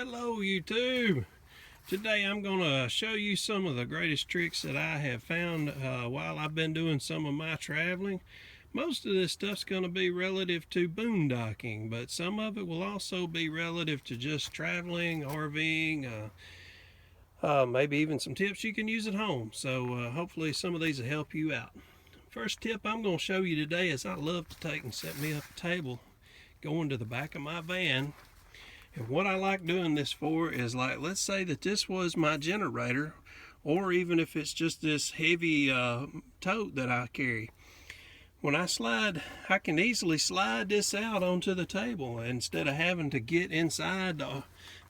Hello YouTube! Today I'm going to show you some of the greatest tricks that I have found while I've been doing some of my traveling. Most of this stuff's going to be relative to boondocking, but some of it will also be relative to just traveling, RVing, maybe even some tips you can use at home. So hopefully some of these will help you out. First tip I'm going to show you today is I love to take and set me up a table going to the back of my van. And what I like doing this for is, like, let's say that this was my generator, or even if it's just this heavy tote that I carry. When I slide, I can easily slide this out onto the table instead of having to get inside the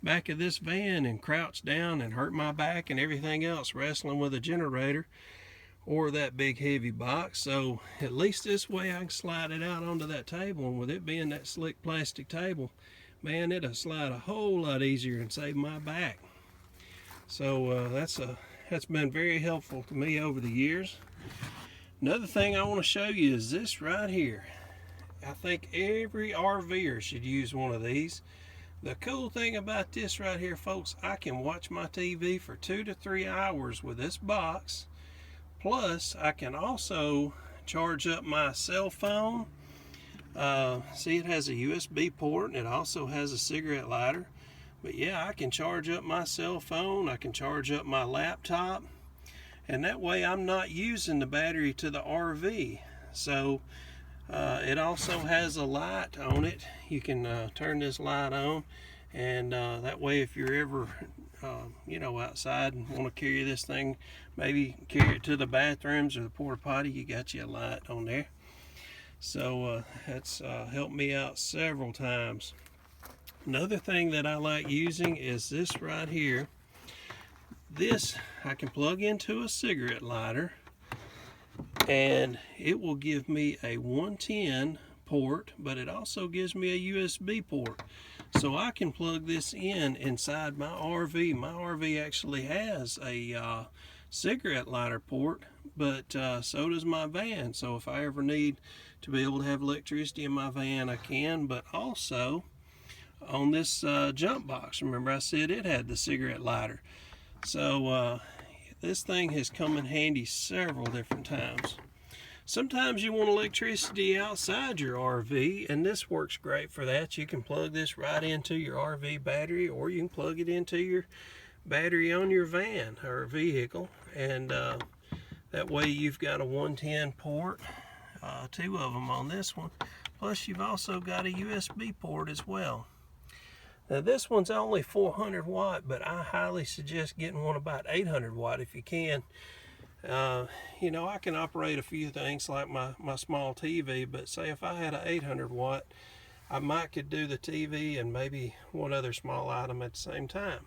back of this van and crouch down and hurt my back and everything else wrestling with a generator or that big heavy box. So at least this way I can slide it out onto that table, and with it being that slick plastic table, man, it'll slide a whole lot easier and save my back. So that's been very helpful to me over the years. Another thing I want to show you is this right here. I think every RVer should use one of these. The cool thing about this right here, folks, I can watch my TV for 2 to 3 hours with this box. Plus, I can also charge up my cell phone. See, it has a USB port and it also has a cigarette lighter. But yeah, I can charge up my cell phone, I can charge up my laptop, and that way I'm not using the battery to the RV. So it also has a light on it. You can turn this light on, and that way if you're ever outside and want to carry this thing, maybe carry it to the bathrooms or the porta potty, you got you a light on there. So that's helped me out several times. Another thing that I like using is this right here. This I can plug into a cigarette lighter, and it will give me a 110 port, but it also gives me a USB port. So I can plug this in inside my RV. My RV actually has a cigarette lighter port, but so does my van. So if I ever need to be able to have electricity in my van, I can. But also on this jump box, remember I said it had the cigarette lighter. So this thing has come in handy several different times. Sometimes you want electricity outside your RV, and this works great for that. You can plug this right into your RV battery, or you can plug it into your battery on your van or vehicle, and that way you've got a 110 port, 2 of them on this one, plus you've also got a USB port as well. Now this one's only 400 watt, but I highly suggest getting one about 800 watt if you can. I can operate a few things like my small TV, but say if I had an 800 watt, I might could do the TV and maybe one other small item at the same time.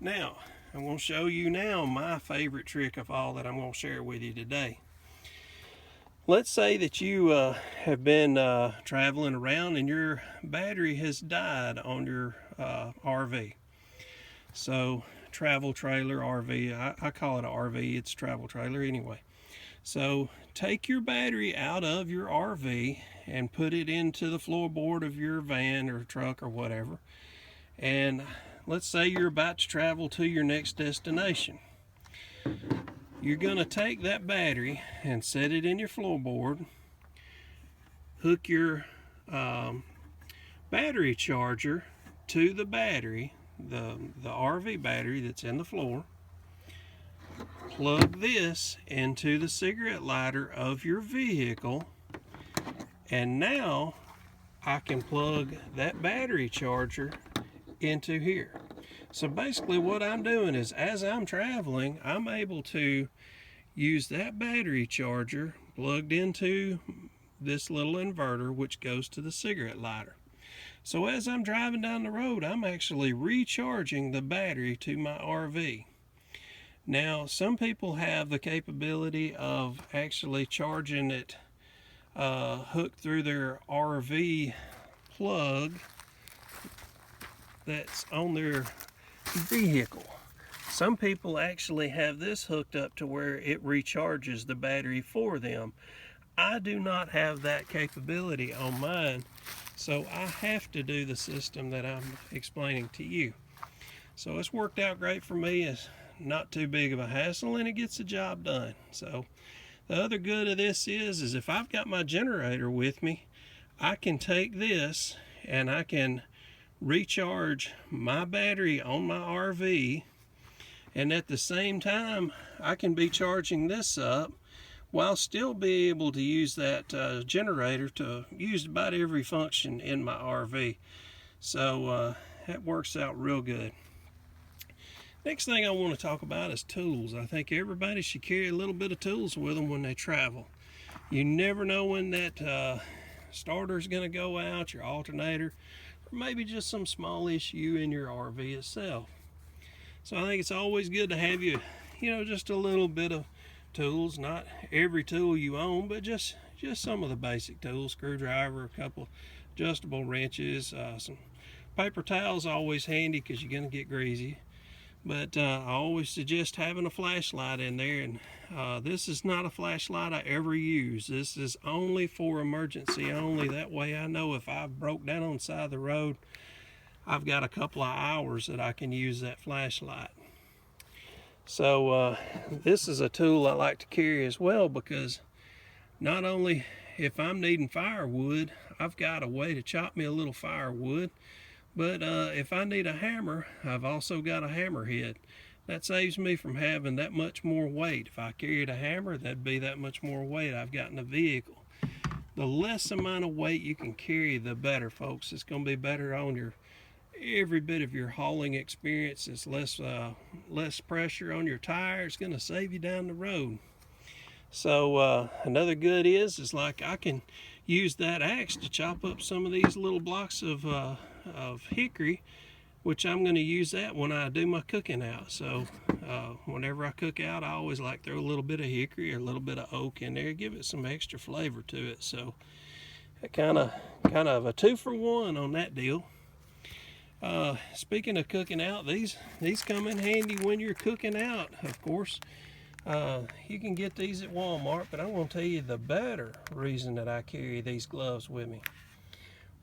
Now, I'm going to show you now my favorite trick of all that I'm going to share with you today. Let's say that you have been traveling around and your battery has died on your RV. So, travel trailer, RV, I call it an RV, it's travel trailer anyway. So, take your battery out of your RV and put it into the floorboard of your van or truck or whatever. And let's say you're about to travel to your next destination. You're going to take that battery and set it in your floorboard, hook your battery charger to the battery, the RV battery that's in the floor, plug this into the cigarette lighter of your vehicle, and now I can plug that battery charger into here. So basically what I'm doing is, as I'm traveling, I'm able to use that battery charger plugged into this little inverter, which goes to the cigarette lighter. So as I'm driving down the road, I'm actually recharging the battery to my RV. Now, some people have the capability of actually charging it hooked through their RV plug that's on their vehicle. Some people actually have this hooked up to where it recharges the battery for them. I do not have that capability on mine, so I have to do the system that I'm explaining to you. So it's worked out great for me. It's not too big of a hassle, and it gets the job done. So the other good of this is if I've got my generator with me, I can take this and I can recharge my battery on my RV, and at the same time I can be charging this up while still be able to use that generator to use about every function in my RV. So that works out real good. Next thing I want to talk about is tools. I think everybody should carry a little bit of tools with them when they travel. You never know when that starter is going to go out, your alternator, or maybe just some small issue in your RV itself. So I think it's always good to have just a little bit of tools. Not every tool you own, but just some of the basic tools. Screwdriver, a couple adjustable wrenches, some paper towels, always handy because you're going to get greasy. But I always suggest having a flashlight in there, and this is not a flashlight I ever use. This is only for emergency only. That way I know if I broke down on the side of the road, I've got a couple of hours that I can use that flashlight. So this is a tool I like to carry as well, because not only if I'm needing firewood, I've got a way to chop me a little firewood, but if I need a hammer, I've also got a hammer head. That saves me from having that much more weight. If I carried a hammer, that'd be that much more weight I've got in the vehicle. The less amount of weight you can carry, the better, folks. It's going to be better on every bit of your hauling experience. It's less pressure on your tire. It's going to save you down the road. So another good is like I can use that axe to chop up some of these little blocks of hickory, which I'm going to use that when I do my cooking out. So whenever I cook out, I always like throw a little bit of hickory or a little bit of oak in there, give it some extra flavor to it. So kind of a 2-for-1 on that deal. Speaking of cooking out, these come in handy when you're cooking out, of course. You can get these at Walmart, but I'm going to tell you the better reason that I carry these gloves with me.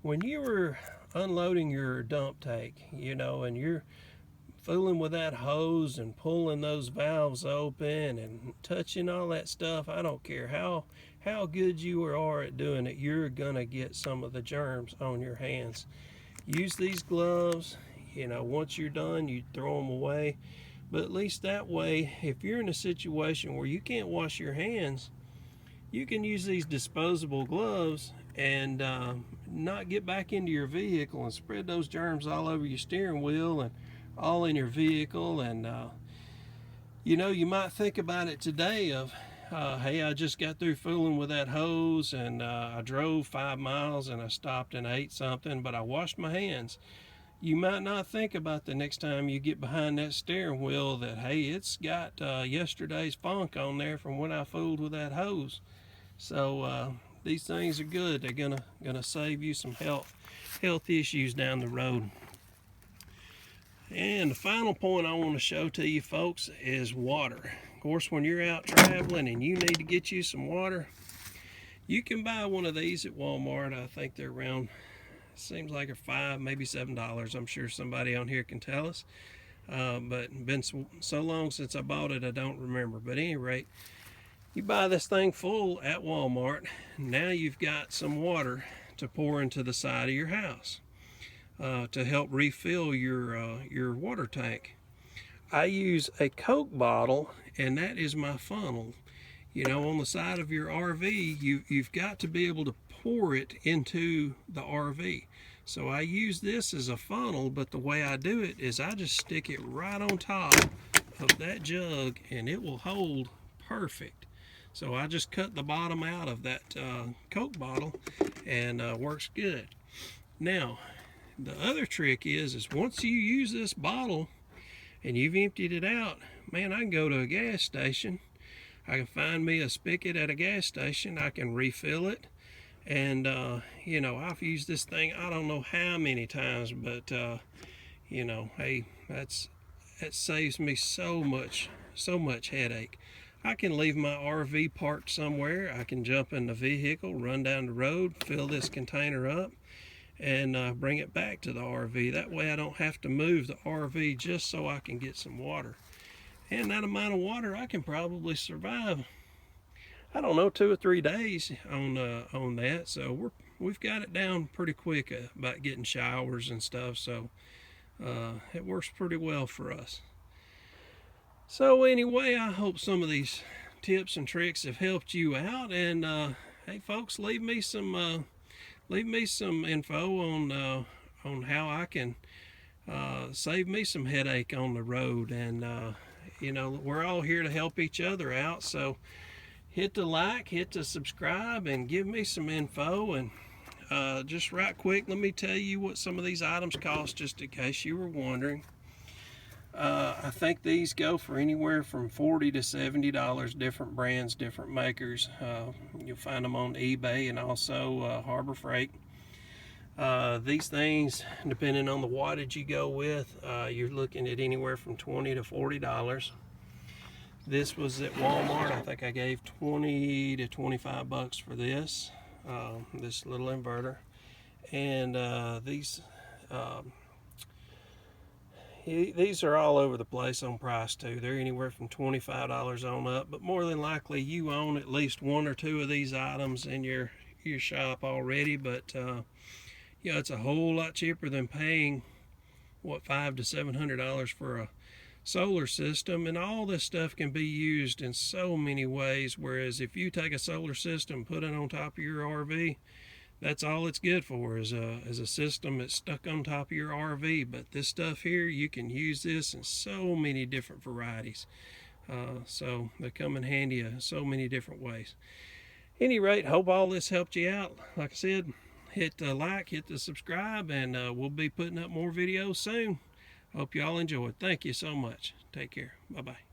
When you were unloading your dump tank, and you're fooling with that hose and pulling those valves open and touching all that stuff, I don't care how good you are at doing it, you're gonna get some of the germs on your hands. Use these gloves. Once you're done, you throw them away. But at least that way, if you're in a situation where you can't wash your hands, you can use these disposable gloves and not get back into your vehicle and spread those germs all over your steering wheel and all in your vehicle. And you might think about it today of hey, I just got through fooling with that hose, and I drove 5 miles and I stopped and ate something, but I washed my hands. You might not think about the next time you get behind that steering wheel that, hey, it's got yesterday's funk on there from when I fooled with that hose. So these things are good. They're gonna save you some health issues down the road. And the final point I want to show to you folks is water. Of course, when you're out traveling and you need to get you some water, you can buy one of these at Walmart. I think they're around, seems like $5, maybe $7. I'm sure somebody on here can tell us. But been so long since I bought it, I don't remember. But at any rate, you buy this thing full at Walmart. Now you've got some water to pour into the side of your house to help refill your water tank. I use a Coke bottle, and that is my funnel. On the side of your RV, you've got to be able to pour it into the RV. So I use this as a funnel, but the way I do it is I just stick it right on top of that jug, and it will hold perfect. So I just cut the bottom out of that Coke bottle, and works good. Now, the other trick is once you use this bottle and you've emptied it out, man, I can go to a gas station. I can find me a spigot at a gas station. I can refill it. And, I've used this thing, I don't know how many times, but, hey, that saves me so much headache. I can leave my RV parked somewhere. I can jump in the vehicle, run down the road, fill this container up, and bring it back to the RV. That way I don't have to move the RV just so I can get some water. And that amount of water, I can probably survive, I don't know, 2 or 3 days on that. So we've got it down pretty quick about getting showers and stuff. So it works pretty well for us. So anyway, I hope some of these tips and tricks have helped you out. And hey, folks, leave me some info on how I can save me some headache on the road. And you know, we're all here to help each other out. So hit the like, hit the subscribe, and give me some info. And just right quick, let me tell you what some of these items cost, just in case you were wondering. I think these go for anywhere from $40 to $70, different brands, different makers. You'll find them on eBay and also Harbor Freight. These things, depending on the wattage you go with, you're looking at anywhere from $20 to $40. This was at Walmart. I think I gave 20 to 25 bucks for this little inverter. And these are all over the place on price too. They're anywhere from $25 on up, but more than likely you own at least 1 or 2 of these items in your shop already. But you know, it's a whole lot cheaper than paying what, $500 to $700 for a solar system. And all this stuff can be used in so many ways, whereas if you take a solar system, put it on top of your RV, that's all it's good for, is a system that's stuck on top of your RV. But this stuff here, you can use this in so many different varieties. So they come in handy in so many different ways. Any rate, hope all this helped you out. Like I said, hit the like, hit the subscribe, and we'll be putting up more videos soon. Hope y'all enjoyed. Thank you so much. Take care. Bye-bye.